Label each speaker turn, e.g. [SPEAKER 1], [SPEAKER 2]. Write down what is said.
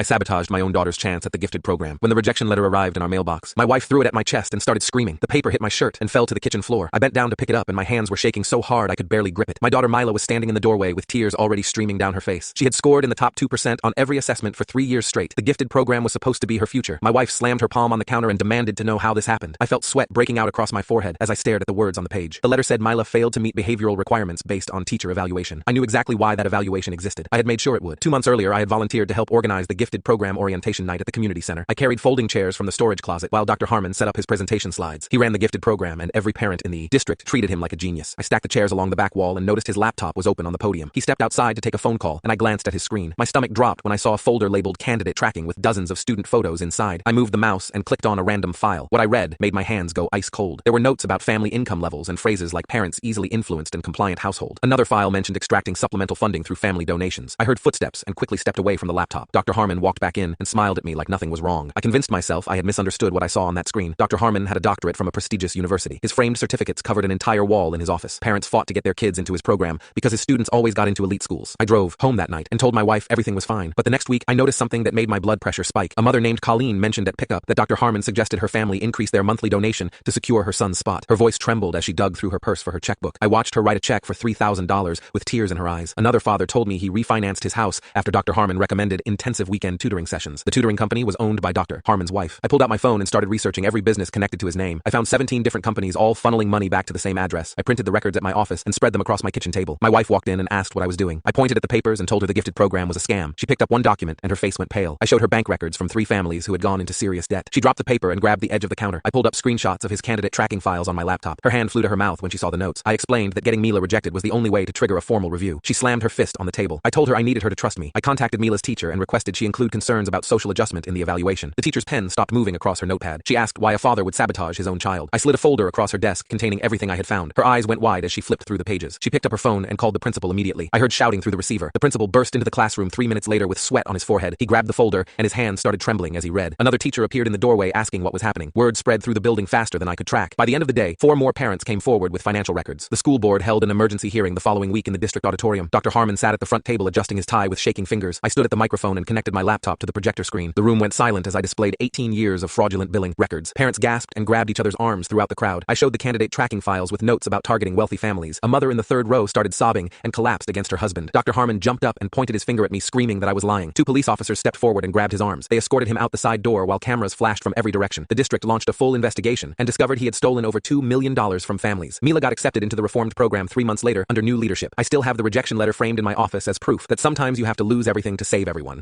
[SPEAKER 1] I sabotaged my own daughter's chance at the gifted program. When the rejection letter arrived in our mailbox, my wife threw it at my chest and started screaming. The paper hit my shirt and fell to the kitchen floor. I bent down to pick it up and my hands were shaking so hard I could barely grip it. My daughter Mila was standing in the doorway with tears already streaming down her face. She had scored in the top 2% on every assessment for 3 years straight. The gifted program was supposed to be her future. My wife slammed her palm on the counter and demanded to know how this happened. I felt sweat breaking out across my forehead as I stared at the words on the page. The letter said Mila failed to meet behavioral requirements based on teacher evaluation. I knew exactly why that evaluation existed. I had made sure it would. 2 months earlier, I had volunteered to help organize the gifted program orientation night at the community center. I carried folding chairs from the storage closet while Dr. Harmon set up his presentation slides. He ran the gifted program and every parent in the district treated him like a genius. I stacked the chairs along the back wall and noticed his laptop was open on the podium. He stepped outside to take a phone call and I glanced at his screen. My stomach dropped when I saw a folder labeled candidate tracking with dozens of student photos inside. I moved the mouse and clicked on a random file. What I read made my hands go ice cold. There were notes about family income levels and phrases like parents easily influenced and compliant household. Another file mentioned extracting supplemental funding through family donations. I heard footsteps and quickly stepped away from the laptop. Dr. Harmon walked back in and smiled at me like nothing was wrong. I convinced myself I had misunderstood what I saw on that screen. Dr. Harmon had a doctorate from a prestigious university. His framed certificates covered an entire wall in his office. Parents fought to get their kids into his program because his students always got into elite schools. I drove home that night and told my wife everything was fine. But the next week, I noticed something that made my blood pressure spike. A mother named Colleen mentioned at pickup that Dr. Harmon suggested her family increase their monthly donation to secure her son's spot. Her voice trembled as she dug through her purse for her checkbook. I watched her write a check for $3,000 with tears in her eyes. Another father told me he refinanced his house after Dr. Harmon recommended intensive weekend tutoring sessions. The tutoring company was owned by Dr. Harmon's wife. I pulled out my phone and started researching every business connected to his name. I found 17 different companies all funneling money back to the same address. I printed the records at my office and spread them across my kitchen table. My wife walked in and asked what I was doing. I pointed at the papers and told her the gifted program was a scam. She picked up one document and her face went pale. I showed her bank records from 3 families who had gone into serious debt. She dropped the paper and grabbed the edge of the counter. I pulled up screenshots of his candidate tracking files on my laptop. Her hand flew to her mouth when she saw the notes. I explained that getting Mila rejected was the only way to trigger a formal review. She slammed her fist on the table. I told her I needed her to trust me. I contacted Mila's teacher and requested she include concerns about social adjustment in the evaluation. The teacher's pen stopped moving across her notepad. She asked why a father would sabotage his own child. I slid a folder across her desk containing everything I had found. Her eyes went wide as she flipped through the pages. She picked up her phone and called the principal immediately. I heard shouting through the receiver. The principal burst into the classroom 3 minutes later with sweat on his forehead. He grabbed the folder and his hand started trembling as he read. Another teacher appeared in the doorway asking what was happening. Word spread through the building faster than I could track. By the end of the day, 4 more parents came forward with financial records. The school board held an emergency hearing the following week in the district auditorium. Dr. Harmon sat at the front table adjusting his tie with shaking fingers. I stood at the microphone and connected my laptop to the projector screen. The room went silent as I displayed 18 years of fraudulent billing records. Parents gasped and grabbed each other's arms throughout the crowd. I showed the candidate tracking files with notes about targeting wealthy families. A mother in the 3rd row started sobbing and collapsed against her husband. Dr. Harmon jumped up and pointed his finger at me, screaming that I was lying. 2 police officers stepped forward and grabbed his arms. They escorted him out the side door while cameras flashed from every direction. The district launched a full investigation and discovered he had stolen over $2 million from families. Mila got accepted into the reformed program 3 months later under new leadership. I still have the rejection letter framed in my office as proof that sometimes you have to lose everything to save everyone.